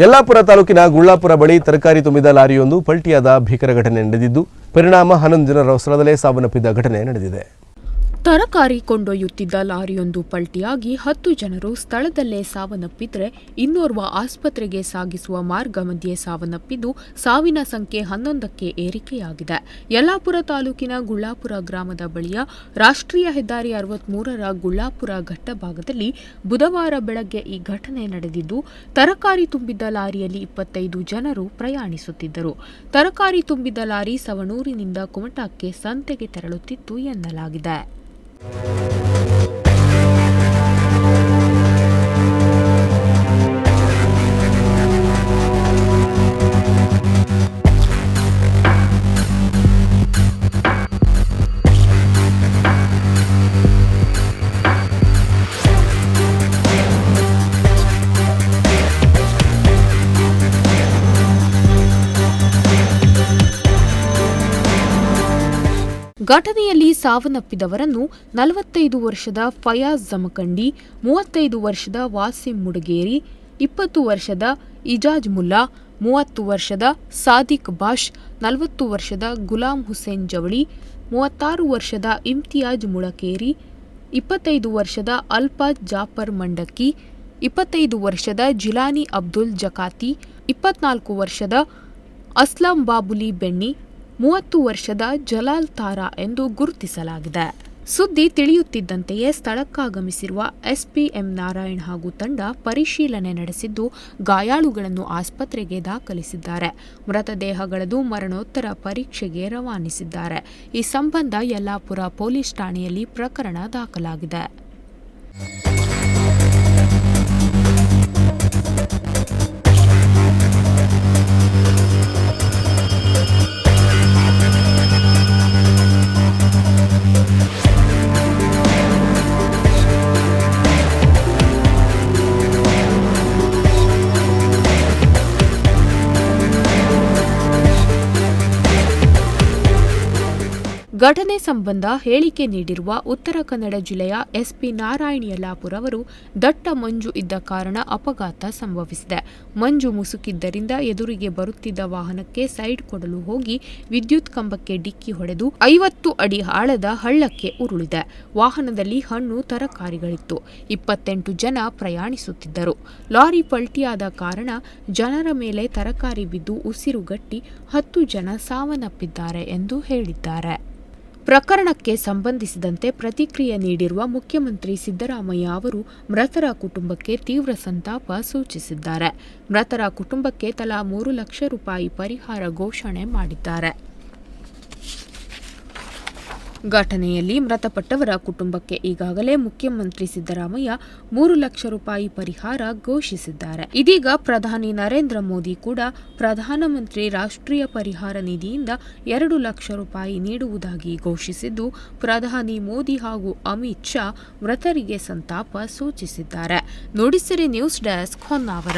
ಯಲ್ಲಾಪುರ ತಾಲೂಕಿನ ಗುಳ್ಳಾಪುರ ಬಳಿ ತರಕಾರಿ ತುಂಬಿದ ಲಾರಿಯೊಂದು ಪಲ್ಟಿಯಾದ ಭೀಕರ ಘಟನೆ ನಡೆದಿದ್ದು ಪರಿಣಾಮ 11 ಜನರ ಸ್ಥಳದಲ್ಲೇ ಸಾವನ್ನಪ್ಪಿದ ಘಟನೆ ನಡೆದಿದೆ. ತರಕಾರಿ ಕೊಂಡೊಯ್ಯುತ್ತಿದ್ದ ಲಾರಿಯೊಂದು ಪಲ್ಟಿಯಾಗಿ 10 ಜನರು ಸ್ಥಳದಲ್ಲೇ ಸಾವನ್ನಪ್ಪಿದ್ರೆ ಇನ್ನೋರ್ವ ಆಸ್ಪತ್ರೆಗೆ ಸಾಗಿಸುವ ಮಾರ್ಗ ಮಧ್ಯೆ ಸಾವನ್ನಪ್ಪಿದ್ದು ಸಾವಿನ ಸಂಖ್ಯೆ 11ಕ್ಕೆ ಏರಿಕೆಯಾಗಿದೆ. ಯಲ್ಲಾಪುರ ತಾಲೂಕಿನ ಗುಳ್ಳಾಪುರ ಗ್ರಾಮದ ಬಳಿಯ ರಾಷ್ಟ್ರೀಯ ಹೆದ್ದಾರಿ 63ರ ಗುಳ್ಳಾಪುರ ಘಟ್ಟಭಾಗದಲ್ಲಿ ಬುಧವಾರ ಬೆಳಗ್ಗೆ ಈ ಘಟನೆ ನಡೆದಿದ್ದು, ತರಕಾರಿ ತುಂಬಿದ್ದ ಲಾರಿಯಲ್ಲಿ 25 ಜನರು ಪ್ರಯಾಣಿಸುತ್ತಿದ್ದರು. ತರಕಾರಿ ತುಂಬಿದ್ದ ಲಾರಿ ಸವಣೂರಿನಿಂದ ಕುಮಟಾಕ್ಕೆ ಸಂತೆಗೆ ತೆರಳುತ್ತಿತ್ತು ಎನ್ನಲಾಗಿದೆ. ಘಟನೆಯಲ್ಲಿ ಸಾವನ್ನಪ್ಪಿದವರನ್ನು 45 ವರ್ಷದ ಫಯಾಜ್ ಜಮಖಂಡಿ, 35 ವರ್ಷದ ವಾಸಿಂ ಮುಡಗೇರಿ, 20 ವರ್ಷದ ಇಜಾಜ್ ಮುಲ್ಲಾ, 30 ವರ್ಷದ ಸಾದಿಕ್ ಬಾಷ್, 40 ವರ್ಷದ ಗುಲಾಂ ಹುಸೇನ್ ಜವಳಿ, 36 ವರ್ಷದ ಇಮ್ತಿಯಾಜ್ ಮುಳಕೇರಿ, 25 ವರ್ಷದ ಅಲ್ಫಾಜ್ ಜಾಫರ್ ಮಂಡಕ್ಕಿ, 25 ವರ್ಷದ ಜಿಲಾನಿ ಅಬ್ದುಲ್ ಜಕಾತಿ, 24 ವರ್ಷದ ಅಸ್ಲಾಂ ಬಾಬುಲಿ ಬೆಣ್ಣಿ, 30 ವರ್ಷದ ಜಲಾಲ್ ತಾರಾ ಎಂದು ಗುರುತಿಸಲಾಗಿದೆ. ಸುದ್ದಿ ತಿಳಿಯುತ್ತಿದ್ದಂತೆಯೇ ಸ್ಥಳಕ್ಕಾಗಮಿಸಿರುವ ಎಸ್ಪಿ ಎಂ ನಾರಾಯಣ್ ಹಾಗೂ ತಂಡ ಪರಿಶೀಲನೆ ನಡೆಸಿದ್ದು, ಗಾಯಾಳುಗಳನ್ನು ಆಸ್ಪತ್ರೆಗೆ ದಾಖಲಿಸಿದ್ದಾರೆ. ಮೃತದೇಹಗಳದು ಮರಣೋತ್ತರ ಪರೀಕ್ಷೆಗೆ ರವಾನಿಸಿದ್ದಾರೆ. ಈ ಸಂಬಂಧ ಯಲ್ಲಾಪುರ ಪೊಲೀಸ್ ಠಾಣೆಯಲ್ಲಿ ಪ್ರಕರಣ ದಾಖಲಾಗಿದೆ. ಘಟನೆ ಸಂಬಂಧ ಹೇಳಿಕೆ ನೀಡಿರುವ ಉತ್ತರ ಕನ್ನಡ ಜಿಲ್ಲೆಯ ಎಸ್ಪಿ ನಾರಾಯಣ್ ಯಲ್ಲಾಪುರ ಅವರು, ದಟ್ಟ ಮಂಜು ಇದ್ದ ಕಾರಣ ಅಪಘಾತ ಸಂಭವಿಸಿದೆ. ಮಂಜು ಮುಸುಕಿದ್ದರಿಂದ ಎದುರಿಗೆ ಬರುತ್ತಿದ್ದ ವಾಹನಕ್ಕೆ ಸೈಡ್ ಕೊಡಲು ಹೋಗಿ ವಿದ್ಯುತ್ ಕಂಬಕ್ಕೆ ಡಿಕ್ಕಿ ಹೊಡೆದು 50 ಅಡಿ ಆಳದ ಹಳ್ಳಕ್ಕೆ ಉರುಳಿದೆ. ವಾಹನದಲ್ಲಿ ಹಣ್ಣು ತರಕಾರಿಗಳಿತ್ತು. 28 ಜನ ಪ್ರಯಾಣಿಸುತ್ತಿದ್ದರು. ಲಾರಿ ಪಲ್ಟಿಯಾದ ಕಾರಣ ಜನರ ಮೇಲೆ ತರಕಾರಿ ಬಿದ್ದು ಉಸಿರುಗಟ್ಟಿ 10 ಜನ ಸಾವನ್ನಪ್ಪಿದ್ದಾರೆ ಎಂದು ಹೇಳಿದ್ದಾರೆ. ಪ್ರಕರಣಕ್ಕೆ ಸಂಬಂಧಿಸಿದಂತೆ ಪ್ರತಿಕ್ರಿಯೆ ನೀಡಿರುವ ಮುಖ್ಯಮಂತ್ರಿ ಸಿದ್ದರಾಮಯ್ಯ ಅವರು ಮೃತರ ಕುಟುಂಬಕ್ಕೆ ತೀವ್ರ ಸಂತಾಪ ಸೂಚಿಸಿದ್ದಾರೆ. ಮೃತರ ಕುಟುಂಬಕ್ಕೆ ತಲಾ 3 ಲಕ್ಷ ರೂಪಾಯಿ ಪರಿಹಾರ ಘೋಷಣೆ ಮಾಡಿದ್ದಾರೆ. ಘಟನೆಯಲ್ಲಿ ಮೃತಪಟ್ಟವರ ಕುಟುಂಬಕ್ಕೆ ಈಗಾಗಲೇ ಮುಖ್ಯಮಂತ್ರಿ ಸಿದ್ದರಾಮಯ್ಯ 3 ಲಕ್ಷ ರೂಪಾಯಿ ಪರಿಹಾರ ಘೋಷಿಸಿದ್ದಾರೆ. ಇದೀಗ ಪ್ರಧಾನಿ ನರೇಂದ್ರ ಮೋದಿ ಕೂಡ ಪ್ರಧಾನಮಂತ್ರಿ ರಾಷ್ಟ್ರೀಯ ಪರಿಹಾರ ನಿಧಿಯಿಂದ 2 ಲಕ್ಷ ರೂಪಾಯಿ ನೀಡುವುದಾಗಿ ಘೋಷಿಸಿದ್ದು, ಪ್ರಧಾನಿ ಮೋದಿ ಹಾಗೂ ಅಮಿತ್ ಶಾ ಮೃತರಿಗೆ ಸಂತಾಪ ಸೂಚಿಸಿದ್ದಾರೆ. Nudisiri news desk, Honnavar.